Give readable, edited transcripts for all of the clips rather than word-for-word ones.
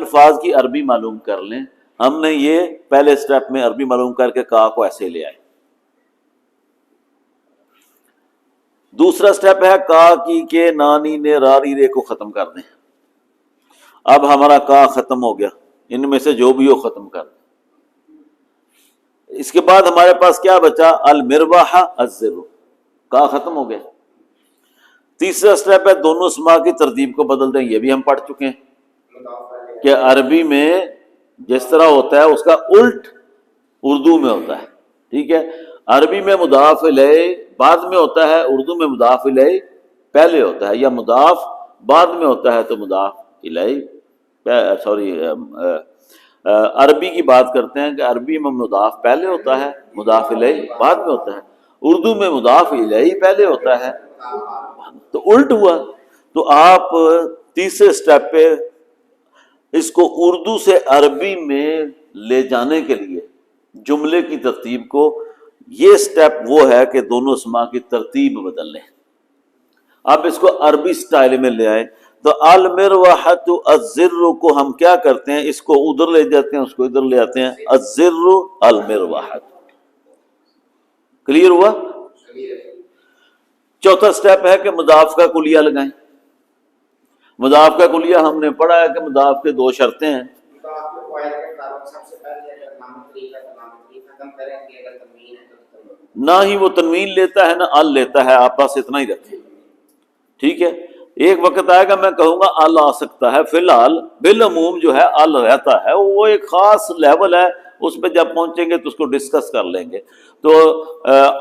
الفاظ کی عربی معلوم کر لیں. ہم نے یہ پہلے سٹیپ میں عربی معلوم کر کے کا کو ایسے لے آئے. دوسرا سٹیپ ہے کا کی کے نانی نے راری رے کو ختم کر دیں. اب ہمارا کا ختم ہو گیا، ان میں سے جو بھی ہو ختم کر دیں. اس کے بعد ہمارے پاس کیا بچا؟ المرواح الزر، کا ختم ہو گیا. تیسرا سٹیپ ہے دونوں اسما کی ترتیب کو بدل دیں. یہ بھی ہم پڑھ چکے ہیں کہ عربی میں جس طرح ہوتا ہے اس کا الٹ اردو میں ہوتا ہے. ٹھیک ہے، عربی میں مضاف الیہ بعد میں ہوتا ہے، اردو میں مضاف الیہ پہلے ہوتا ہے، یا مضاف بعد میں ہوتا ہے تو مضاف الیہ عربی کی بات کرتے ہیں کہ عربی میں مضاف پہلے ہوتا ہے، مضاف الیہ بعد میں ہوتا ہے. اردو میں مضاف الیہ پہلے ہوتا ہے، تو الٹ ہوا. تو آپ تیسرے سٹیپ پہ اس کو اردو سے عربی میں لے جانے کے لیے جملے کی ترتیب کو، یہ سٹیپ وہ ہے کہ دونوں اسما کی ترتیب بدل لیں. آپ اس کو عربی سٹائل میں لے آئے تو المروحۃ الزر کو ہم کیا کرتے ہیں؟ اس کو ادھر لے جاتے ہیں، اس کو ادھر لے آتے ہیں. الزر المروحۃ. کلیئر ہوا؟ چوتھا سٹیپ ہے کہ مضاف کا کلیہ لگائیں. مضاف کا کلیہ ہم نے پڑھا ہے کہ مضاف کے دو شرطیں ہیں. نہ ہی وہ تنوین لیتا ہے نہ ال لیتا ہے، آپ بس اتنا ہی رکھیں. ٹھیک ہے، ایک وقت آئے گا میں کہوں گا ال آ سکتا ہے، فی الحال بالعموم جو ہے ال رہتا ہے. وہ ایک خاص لیول ہے، اس پہ جب پہنچیں گے تو اس کو ڈسکس کر لیں گے. تو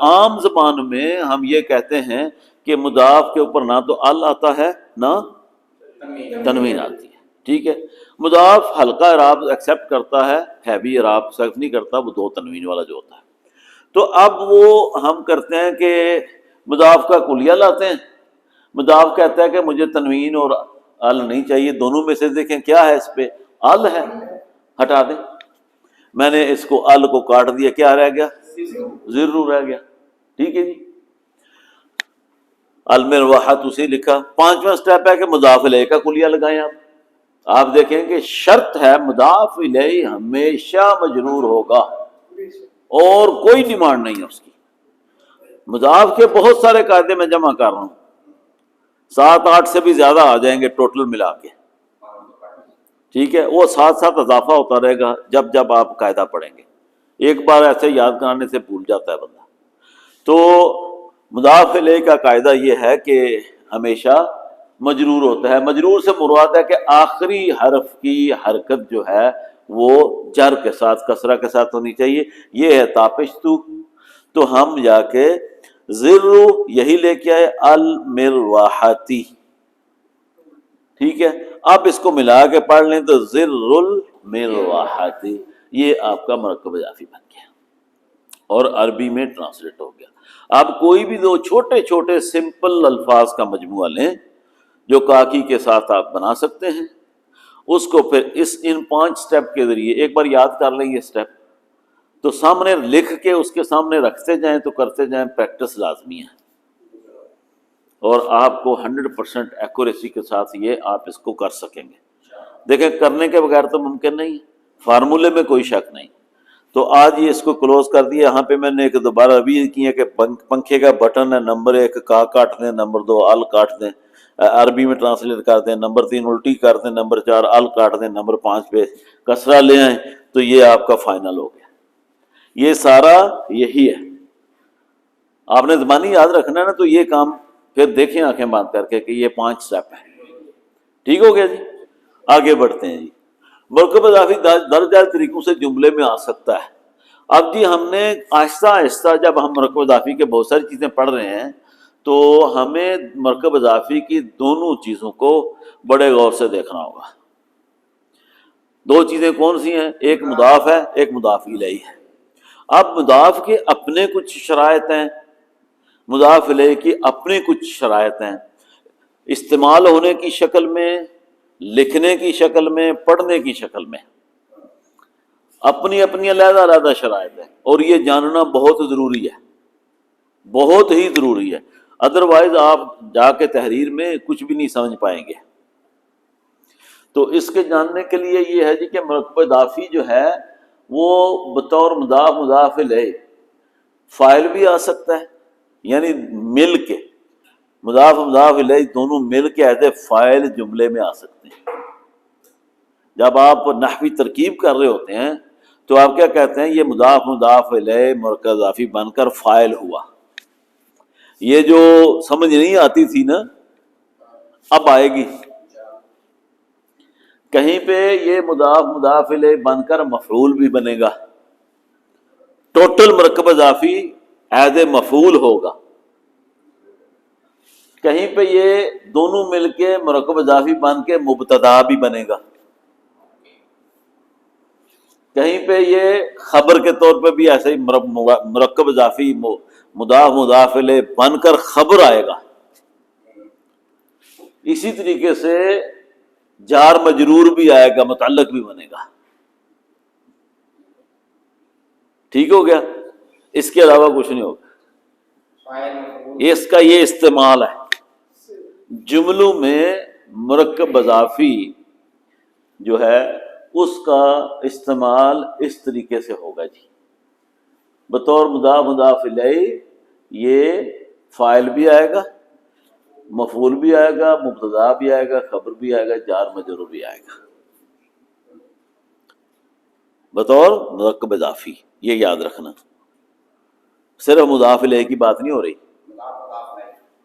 عام زبان میں ہم یہ کہتے ہیں کہ مضاف کے اوپر نہ تو ال آتا ہے نہ تنوین آتی ہے. ٹھیک ہے، مضاف ہلکا اعراب ایکسیپٹ کرتا ہے بھی اعراب ایکسیپٹ نہیں کرتا، وہ دو تنوین والا جو ہوتا ہے. تو اب وہ ہم کرتے ہیں کہ مضاف کا کلیہ لاتے ہیں. مضاف کہتا ہے کہ مجھے تنوین اور ال نہیں چاہیے، دونوں میں سے دیکھیں کیا ہے، اس پہ ال ہے، ہٹا دیں. میں نے اس کو ال کو کاٹ دیا، کیا رہ گیا؟ زر رہ گیا. ٹھیک ہے جی، المروحۃ اسے لکھا. پانچواں سٹیپ ہے کہ مضاف الیہ کا کلیہ لگائیں. آپ دیکھیں کہ شرط ہے مضاف الیہ ہمیشہ مجرور ہوگا اور کوئی ڈیمانڈ نہیں ہے اس کی. مضاف کے بہت سارے قاعدے میں جمع کر رہا ہوں، 7-8 سے بھی زیادہ آ جائیں گے ٹوٹل ملا کے. ٹھیک ہے، وہ ساتھ ساتھ اضافہ ہوتا رہے گا جب جب آپ قاعدہ پڑھیں گے. ایک بار ایسے یاد کرانے سے بھول جاتا ہے بندہ. تو مضاف الیہ کا قاعدہ یہ ہے کہ ہمیشہ مجرور ہوتا ہے. مجرور سے مراد ہے کہ آخری حرف کی حرکت جو ہے وہ جر کے ساتھ، کسرہ کے ساتھ ہونی چاہیے. یہ ہے تاپشتو. تو ہم جا کے زر یہی لے کے آئے المرواحتی. ٹھیک ہے، آپ اس کو ملا کے پڑھ لیں تو زر المرواحتی، یہ آپ کا مرکب اضافی بن گیا اور عربی میں ٹرانسلیٹ ہو گیا. آپ کوئی بھی دو چھوٹے چھوٹے سمپل الفاظ کا مجموعہ لیں جو کاکی کے ساتھ آپ بنا سکتے ہیں، اس کو پھر ان 5 سٹیپ کے ذریعے ایک بار یاد کر لیں. یہ سٹیپ تو سامنے لکھ کے اس کے سامنے رکھتے جائیں تو کرتے جائیں، پریکٹس لازمی ہے. اور آپ کو 100% ایکوریسی کے ساتھ یہ آپ اس کو کر سکیں گے. دیکھیں کرنے کے بغیر تو ممکن نہیں، فارمولے میں کوئی شک نہیں. تو آج یہ اس کو کلوز کر دیا. یہاں پہ میں نے ایک دوبارہ ابھی کی ہے کہ پنکھے کا بٹن ہے، نمبر 1 کا کاٹ دیں، نمبر 2 ال کاٹ دیں، عربی میں ٹرانسلیٹ کر دیں، نمبر 3 الٹی کر دیں، نمبر 4 ال کاٹ دیں، نمبر 5 پہ کسرہ لے آئیں، تو یہ آپ کا فائنل ہو گیا. یہ سارا یہی ہے. آپ نے زبانی یاد رکھنا ہے نا، تو یہ کام پھر دیکھیں آنکھیں بند کر کے کہ یہ 5 سٹیپ ہیں. ٹھیک ہو گیا جی، آگے بڑھتے ہیں. جی مرکب اضافی درجہ طریقوں سے جملے میں آ سکتا ہے. اب جی ہم نے آہستہ آہستہ جب ہم مرکب اضافی کے بہت ساری چیزیں پڑھ رہے ہیں تو ہمیں مرکب اضافی کی دونوں چیزوں کو بڑے غور سے دیکھنا ہوگا. 2 چیزیں کون سی ہیں؟ ایک مضاف ہے، ایک مضاف الیہ ہے. اب مضاف کے اپنے کچھ شرائط ہیں، مضاف الیہ کی اپنے کچھ شرائط ہیں، استعمال ہونے کی شکل میں، لکھنے کی شکل میں، پڑھنے کی شکل میں، اپنی اپنی علیحدہ علیحدہ شرائط ہیں. اور یہ جاننا بہت ضروری ہے، بہت ہی ضروری ہے. ادروائز آپ جا کے تحریر میں کچھ بھی نہیں سمجھ پائیں گے. تو اس کے جاننے کے لیے یہ ہے جی کہ مرکب اضافی جو ہے وہ بطور مضاف مضاف الیہ فاعل بھی آ سکتا ہے، یعنی مل کے مضاف مضاف الیہ دونوں مل کے ایز اے فاعل جملے میں آ سکتے ہیں۔ جب آپ نحوی ترکیب کر رہے ہوتے ہیں تو آپ کیا کہتے ہیں، یہ مضاف مضاف الیہ مرکب اضافی بن کر فاعل ہوا۔ یہ جو سمجھ نہیں آتی تھی نا، اب آئے گی۔ کہیں پہ یہ مضاف مضاف الیہ بن کر مفعول بھی بنے گا، ٹوٹل مرکب اضافی ایز اے مفعول ہوگا۔ کہیں پہ یہ دونوں مل کے مرکب اضافی بن کے مبتدا بھی بنے گا، کہیں پہ یہ خبر کے طور پہ بھی ایسے ہی مرکب اضافی مضاف مضاف الیہ بن کر خبر آئے گا۔ اسی طریقے سے جار مجرور بھی آئے گا، متعلق بھی بنے گا۔ ٹھیک ہو گیا؟ اس کے علاوہ کچھ نہیں ہوگا۔ اس کا یہ استعمال ہے جملوں میں، مرکب اضافی جو ہے اس کا استعمال اس طریقے سے ہوگا جی، بطور مضاف مضاف الیہ یہ فاعل بھی آئے گا، مفعول بھی آئے گا، مبتدا بھی آئے گا، خبر بھی آئے گا، جار مجرور بھی آئے گا بطور مرکب اضافی۔ یہ یاد رکھنا، صرف مضاف الیہ کی بات نہیں ہو رہی،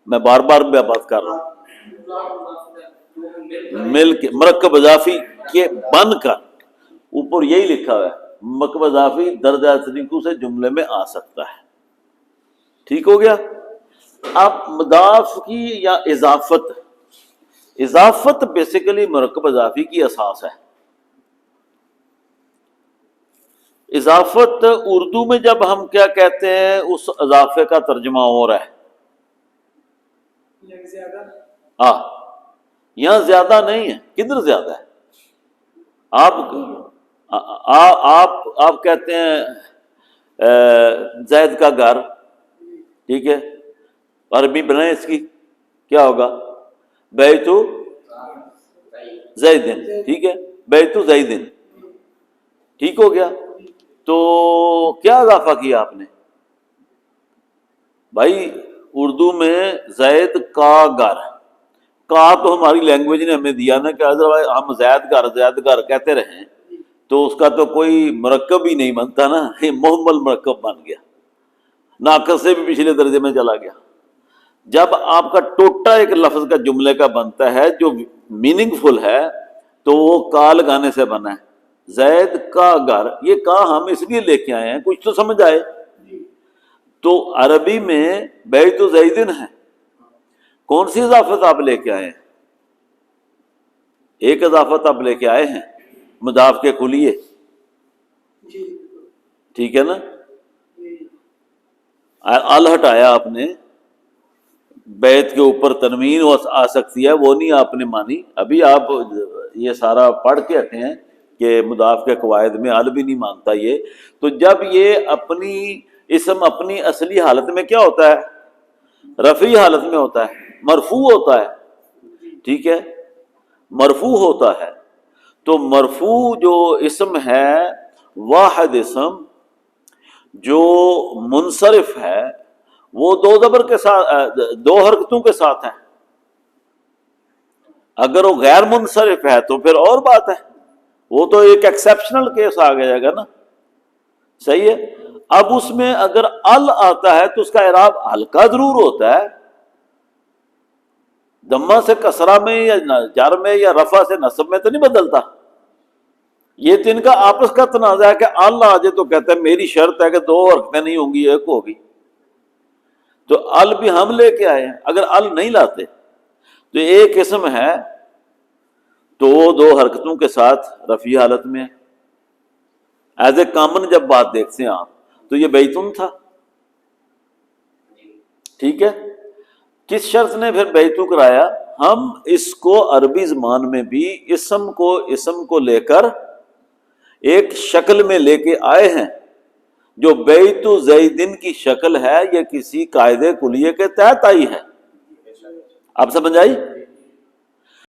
میں بار بار بات کر رہا ہوں۔ مل کے مرکب اضافی کے بن کر، اوپر یہی لکھا ہوا ہے مرکب اضافی درجہ طریقوں سے جملے میں آ سکتا ہے۔ ٹھیک ہو گیا؟ اب مضاف کی یا اضافت بیسیکلی مرکب اضافی کی اساس ہے۔ اضافت اردو میں جب ہم کیا کہتے ہیں، اس اضافے کا ترجمہ اور ہے یہاں زیادہ نہیں ہے۔ کدھر زیادہ ہے؟ آپ کہتے ہیں زید کا گھر، ٹھیک ہے، عربی بنائیں اس کی کیا ہوگا؟ بیت زیدن، ٹھیک ہے، بیت زیدن، ٹھیک ہو گیا؟ تو کیا اضافہ کیا آپ نے بھائی؟ اردو میں زید کا گھر، کا تو ہماری لینگویج نے ہمیں دیا نا کہ ہم زید گھر کہتے رہیں، تو اس کا تو کوئی مرکب ہی نہیں بنتا نا، یہ محمل مرکب بن گیا، ناقص سے بھی پچھلے درجے میں چلا گیا۔ جب آپ کا ٹوٹا ایک لفظ کا جملے کا بنتا ہے جو میننگ فل ہے تو وہ کا لگانے سے بنا ہے۔ زید کا گھر، یہ کا ہم اس لیے لے کے آئے ہیں کچھ تو سمجھ آئے، تو عربی میں بیت زیدن ہے، کون سی اضافت آپ لے کے آئے ہیں؟ ایک اضافت آپ لے کے آئے ہیں مضاف کے کلیے، ٹھیک ہے نا؟ ال ہٹایا آپ نے، بیت کے اوپر تنوین آ سکتی ہے، وہ نہیں آپ نے مانی۔ ابھی آپ یہ سارا پڑھ کے ہٹے ہیں کہ مضاف کے قواعد میں ال بھی نہیں مانتا یہ۔ تو جب یہ اپنی اسم اپنی اصلی حالت میں کیا ہوتا ہے؟ رفعی حالت میں ہوتا ہے، مرفوع ہوتا ہے، ٹھیک ہے، مرفوع ہوتا ہے۔ تو مرفوع جو اسم ہے، واحد اسم جو منصرف ہے، وہ دو زبر کے ساتھ، دو حرکتوں کے ساتھ ہے۔ اگر وہ غیر منصرف ہے تو پھر اور بات ہے، وہ تو ایک ایکسیپشنل کیس آ جائے گا نا، صحیح ہے۔ اب اس میں اگر ال آتا ہے تو اس کا اعراب ہلکا ضرور ہوتا ہے، ضمہ سے کسرہ میں یا جر میں یا رفع سے نصب میں تو نہیں بدلتا۔ یہ تو ان کا آپس کا تنازع ہے کہ ال آ جائے تو کہتا ہے میری شرط ہے کہ دو حرکتیں نہیں ہوں گی، ایک ہوگی۔ تو ال بھی ہم لے کے آئے ہیں، اگر ال نہیں لاتے تو ایک اسم ہے تو وہ دو حرکتوں کے ساتھ رفعی حالت میں ہے۔ ایز اے کامن جب بات دیکھتے ہیں آپ تو یہ بیتن تھا، ٹھیک ہے۔ کس شرط نے پھر بیتو کرایا؟ ہم اس کو عربی زبان میں بھی اسم کو لے کر ایک شکل میں لے کے آئے ہیں جو بیت زیدن کی شکل ہے، یہ کسی قاعدے کلیے کے تحت آئی ہے۔ آپ سمجھ آئی؟